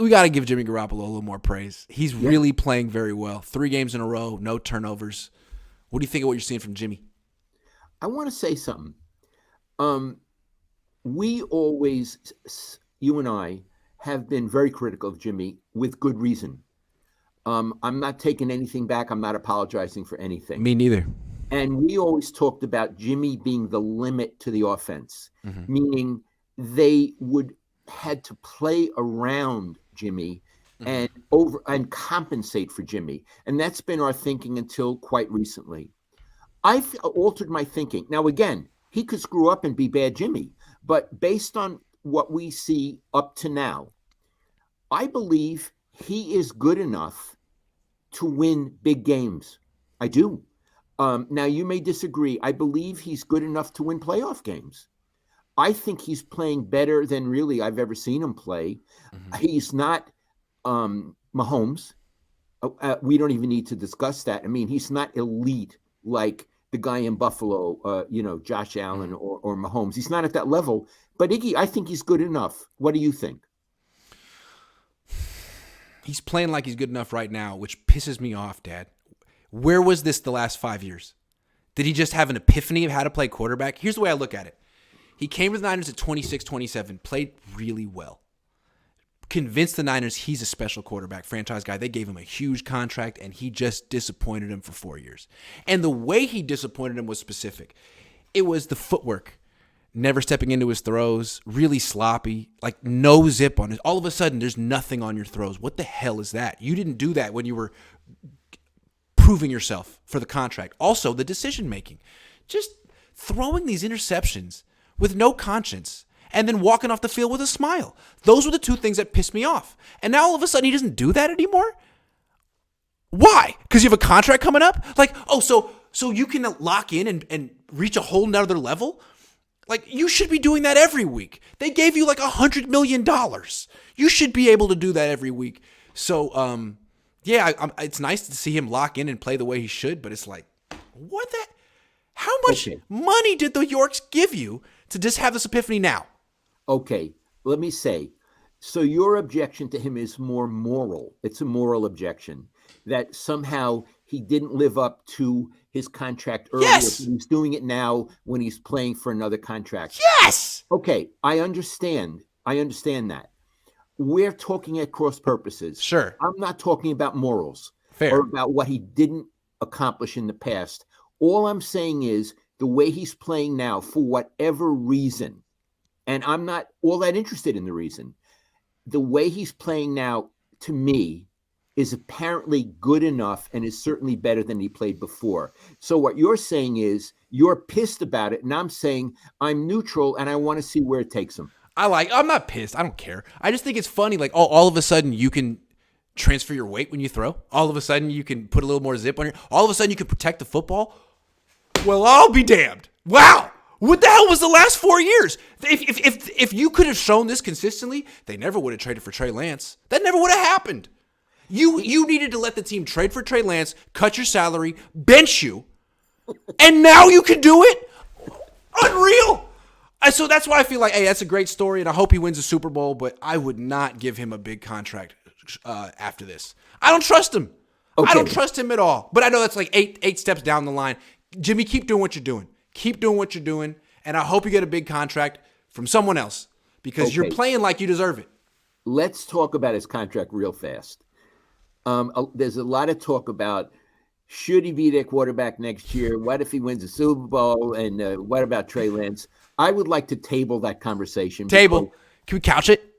we got to give Jimmy Garoppolo a little more praise. He's really playing very well. 3 games in a row, no turnovers. What do you think of what you're seeing from Jimmy? I want to say something. We always, you and I, have been very critical of Jimmy with good reason. I'm not taking anything back. I'm not apologizing for anything. Me neither. And we always talked about Jimmy being the limit to the offense, meaning they would had to play around Jimmy and compensate for Jimmy. And that's been our thinking until quite recently. I've altered my thinking. Now, again, he could screw up and be bad Jimmy, but based on what we see up to now, I believe he is good enough to win big games. I do. Now, you may disagree. I believe he's good enough to win playoff games. I think he's playing better than really I've ever seen him play. He's not Mahomes. We don't even need to discuss that. I mean, he's not elite like the guy in Buffalo, Josh Allen or Mahomes. He's not at that level. But Iggy, I think he's good enough. What do you think? He's playing like he's good enough right now, which pisses me off, Dad. Where was this the last 5 years? Did he just have an epiphany of how to play quarterback? Here's the way I look at it. He came to the Niners at 26, 27, played really well. Convinced the Niners he's a special quarterback, franchise guy. They gave him a huge contract, and he just disappointed him for 4 years. And the way he disappointed him was specific. It was the footwork. Never stepping into his throws, really sloppy, like no zip on it. All of a sudden, there's nothing on your throws. What the hell is that? You didn't do that when you were proving yourself for the contract. Also, the decision-making. Just throwing these interceptions with no conscience and then walking off the field with a smile. Those were the 2 things that pissed me off. And now all of a sudden he doesn't do that anymore? Why? Because you have a contract coming up? Like, so you can lock in and reach a whole nother level? Like, you should be doing that every week. They gave you like $100 million. You should be able to do that every week. So, it's nice to see him lock in and play the way he should, but it's like, what the? How much money did the Yorks give you to just have this epiphany now? Okay, let me say, so your objection to him is more moral. It's a moral objection that somehow he didn't live up to his contract earlier. Yes. He's doing it now when he's playing for another contract. Yes. Okay, I understand that. We're talking at cross purposes. Sure. I'm not talking about morals. Fair. Or about what he didn't accomplish in the past. All I'm saying is the way he's playing now, for whatever reason, and I'm not all that interested in the reason, the way he's playing now, to me, is apparently good enough and is certainly better than he played before. So what you're saying is you're pissed about it, and I'm saying I'm neutral and I want to see where it takes him. I'm not pissed. I don't care. I just think it's funny. Like, all of a sudden you can transfer your weight when you throw. All of a sudden you can put a little more zip on your. All of a sudden you can protect the football. Well, I'll be damned. Wow. What the hell was the last 4 years? If you could have shown this consistently, they never would have traded for Trey Lance. That never would have happened. You needed to let the team trade for Trey Lance, cut your salary, bench you, and now you can do it? Unreal. So that's why I feel like, hey, that's a great story, and I hope he wins a Super Bowl, but I would not give him a big contract after this. I don't trust him. Okay. I don't trust him at all. But I know that's like eight steps down the line. Jimmy, keep doing what you're doing. Keep doing what you're doing, and I hope you get a big contract from someone else because you're playing like you deserve it. Let's talk about his contract real fast. There's a lot of talk about should he be their quarterback next year? What if he wins a Super Bowl? And what about Trey Lance? I would like to table that conversation. Table. Can we couch it?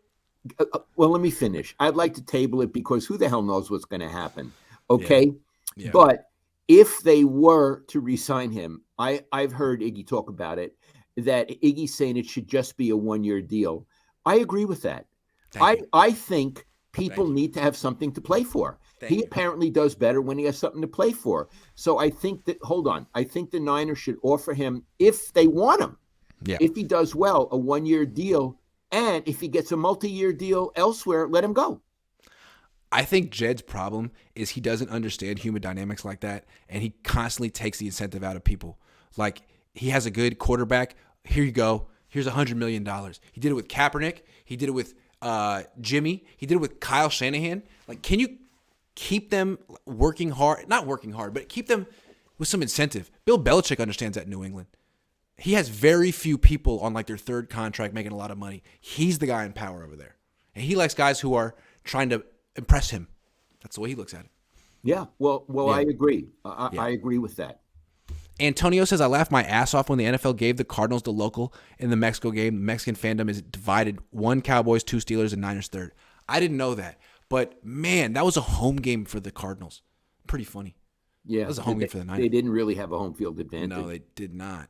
Well, let me finish. I'd like to table it because who the hell knows what's going to happen? Okay? Yeah. But if they were to re-sign him, I've heard Iggy talk about it, that Iggy's saying it should just be a one-year deal. I agree with that. I think people need to have something to play for. He apparently does better when he has something to play for. So I think I think the Niners should offer him, if they want him, if he does well, a one-year deal. And if he gets a multi-year deal elsewhere, let him go. I think Jed's problem is he doesn't understand human dynamics like that, and he constantly takes the incentive out of people. Like, he has a good quarterback. Here you go. Here's $100 million. He did it with Kaepernick. He did it with Jimmy. He did it with Kyle Shanahan. Like, can you keep them working hard? Not working hard, but keep them with some incentive. Bill Belichick understands that in New England. He has very few people on like their third contract making a lot of money. He's the guy in power over there. And he likes guys who are trying to impress him. That's the way he looks at it. Yeah. Well, Yeah. I agree. I agree with that. Antonio says, I laughed my ass off when the NFL gave the Cardinals the local in the Mexico game. Mexican fandom is divided. 1 Cowboys, 2 Steelers, and Niners third. I didn't know that. But, man, that was a home game for the Cardinals. Pretty funny. Yeah. That was a home game for the Niners. They didn't really have a home field advantage. No, they did not.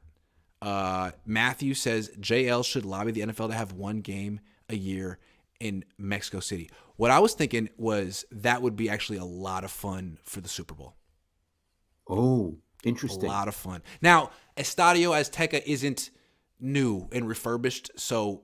Matthew says, JL should lobby the NFL to have 1 game a year in Mexico City. What I was thinking was that would be actually a lot of fun for the Super Bowl. Oh, interesting. A lot of fun. Now, Estadio Azteca isn't new and refurbished. So,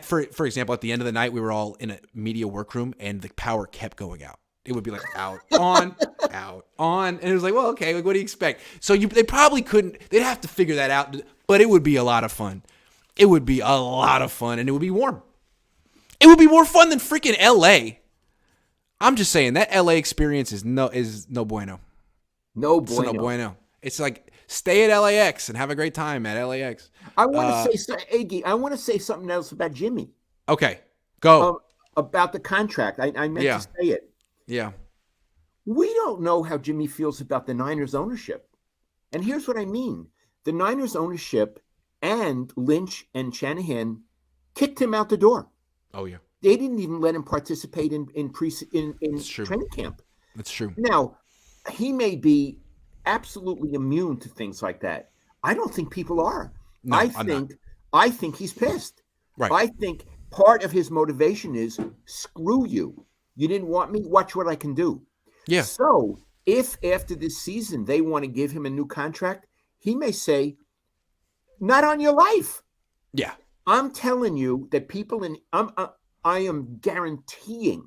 for example, at the end of the night, we were all in a media workroom and the power kept going out. It would be like out, on, out, on. And it was like, well, okay, like, what do you expect? So they probably couldn't, they'd have to figure that out, but it would be a lot of fun. It would be a lot of fun and it would be warm. It would be more fun than freaking LA. I'm just saying that LA experience is no bueno. No It's bueno. no bueno. It's like stay at LAX and have a great time at LAX. I want to say, Iggy, I want to say something else about Jimmy. Okay, go. About the contract. I meant to say it. Yeah. We don't know how Jimmy feels about the Niners ownership. And here's what I mean. The Niners ownership and Lynch and Shanahan kicked him out the door. Oh, yeah. They didn't even let him participate in training camp. That's true. Now, he may be absolutely immune to things like that. I don't think people are. No, I think he's pissed. Right. I think part of his motivation is screw you. You didn't want me. Watch what I can do. Yeah. So if after this season they want to give him a new contract, he may say, not on your life. Yeah. I'm telling you that people I am guaranteeing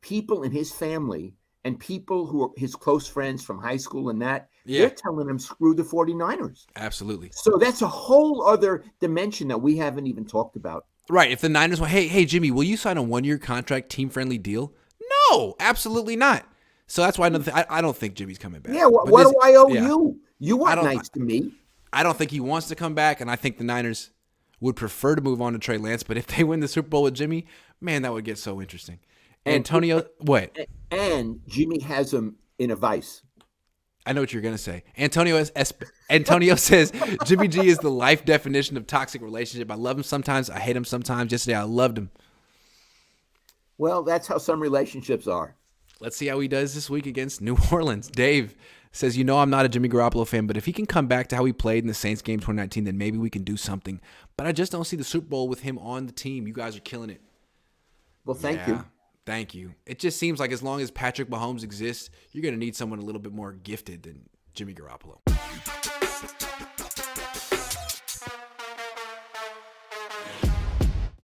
people in his family and people who are his close friends from high school and that, they're telling him screw the 49ers. Absolutely. So that's a whole other dimension that we haven't even talked about. Right. If the Niners went, hey, Jimmy, will you sign a 1-year contract, team-friendly deal? No, absolutely not. So that's why I don't think Jimmy's coming back. Yeah, what do I owe you? You weren't nice to me. I don't think he wants to come back, and I think the Niners would prefer to move on to Trey Lance. But if they win the Super Bowl with Jimmy, man, that would get so interesting. Antonio, what? And Jimmy has him in a vice. I know what you're going to say. Antonio says, Jimmy G is the life definition of toxic relationship. I love him sometimes. I hate him sometimes. Yesterday, I loved him. Well, that's how some relationships are. Let's see how he does this week against New Orleans. Dave says, I'm not a Jimmy Garoppolo fan, but if he can come back to how he played in the Saints game 2019, then maybe we can do something. But I just don't see the Super Bowl with him on the team. You guys are killing it. Well, thank you. Thank you. It just seems like as long as Patrick Mahomes exists, you're going to need someone a little bit more gifted than Jimmy Garoppolo.